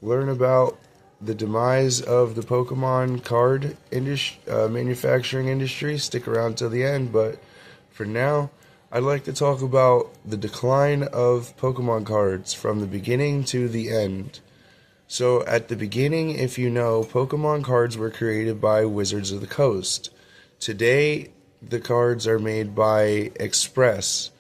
learn about the demise of the Pokemon card manufacturing industry, stick around till the end. But for now, I'd like to talk about the decline of Pokemon cards from the beginning to the end. So, at the beginning, if you know, Pokemon cards were created by Wizards of the Coast. Today, the cards are made by Express.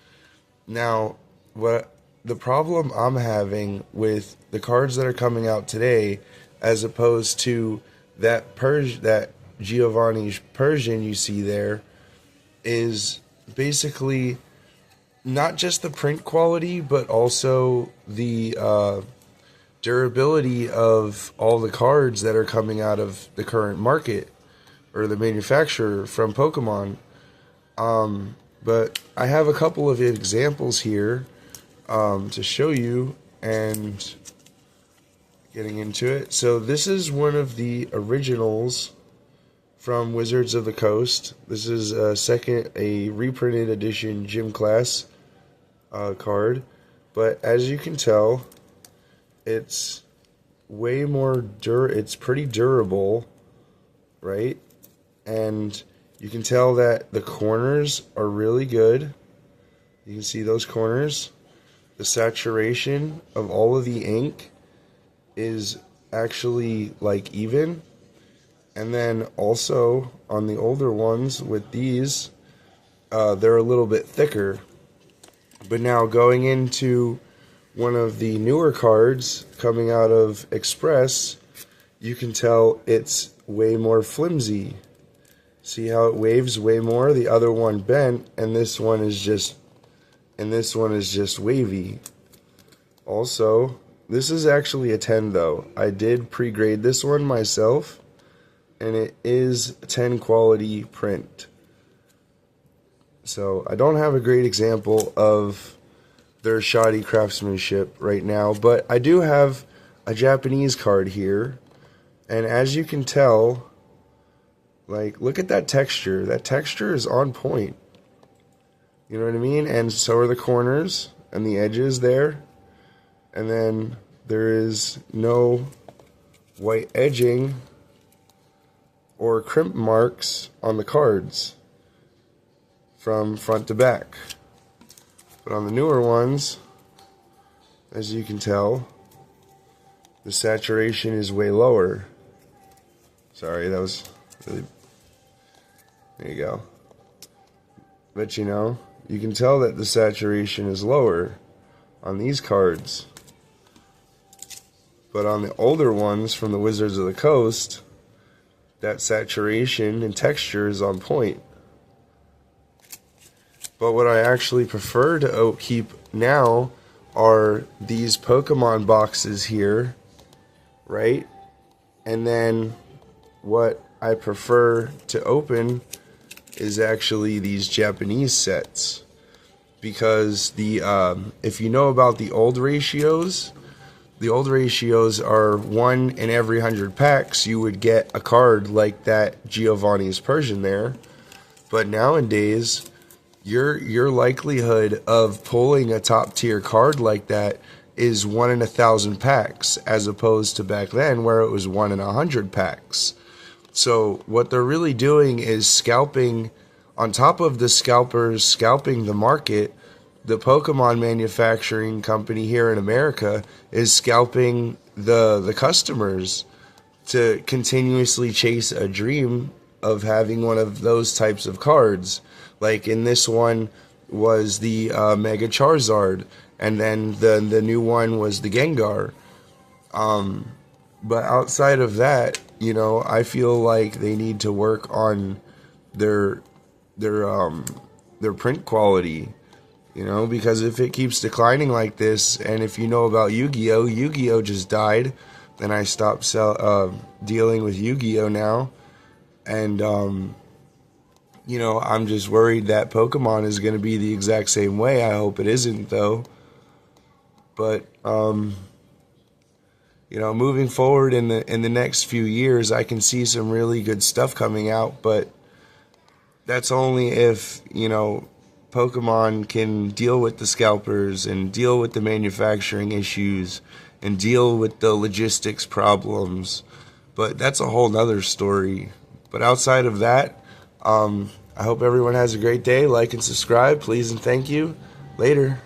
Now, what the problem I'm having with the cards that are coming out today, as opposed to that Giovanni Persian you see there, is basically not just the print quality, but also the durability of all the cards that are coming out of the current market or the manufacturer from Pokemon. But I have a couple of examples here to show you and getting into it. So this is one of the originals from Wizards of the Coast. This is a reprinted edition gym class card, but as you can tell, it's way more it's pretty durable, right? And you can tell that the corners are really good. You can see those corners. The saturation of all of the ink is actually like even. And then also on the older ones with these, they're a little bit thicker. But now going into one of the newer cards coming out of Express, you can tell it's way more flimsy. See how it waves way more? The other one bent, and this one is just wavy. Also, this is actually a 10 though. I did pre-grade this one myself, and it is 10 quality print. So I don't have a great example of their shoddy craftsmanship right now, but I do have a Japanese card here, and as you can tell, like, look at that texture. That texture is on point. You know what I mean? And so are the corners and the edges there. And then there is no white edging or crimp marks on the cards from front to back. But on the newer ones, as you can tell, the saturation is way lower. Sorry, that was really... There you go. But you know, you can tell that the saturation is lower on these cards. But on the older ones from the Wizards of the Coast, that saturation and texture is on point. But what I actually prefer to keep now are these Pokemon boxes here, right? And then what I prefer to open is actually these Japanese sets, because if you know about the old ratios are 1 in every 100 packs you would get a card like that Giovanni's Persian there. But nowadays, your likelihood of pulling a top tier card like that is 1 in 1,000 packs, as opposed to back then where it was 1 in 100 packs. So what they're really doing is scalping. On top of the scalpers scalping the market, the Pokemon manufacturing company here in America is scalping the customers to continuously chase a dream of having one of those types of cards. Like in this one was the Mega Charizard, and then the new one was the Gengar. But outside of that, you know, I feel like they need to work on their print quality, you know, because if it keeps declining like this, and if you know about Yu-Gi-Oh just died, then I stopped dealing with Yu-Gi-Oh now, and you know, I'm just worried that Pokemon is going to be the exact same way. I hope it isn't though. But you know, moving forward in the next few years, I can see some really good stuff coming out, but that's only if, you know, Pokemon can deal with the scalpers and deal with the manufacturing issues and deal with the logistics problems. But that's a whole nother story. But outside of that, I hope everyone has a great day. Like and subscribe, please and thank you. Later.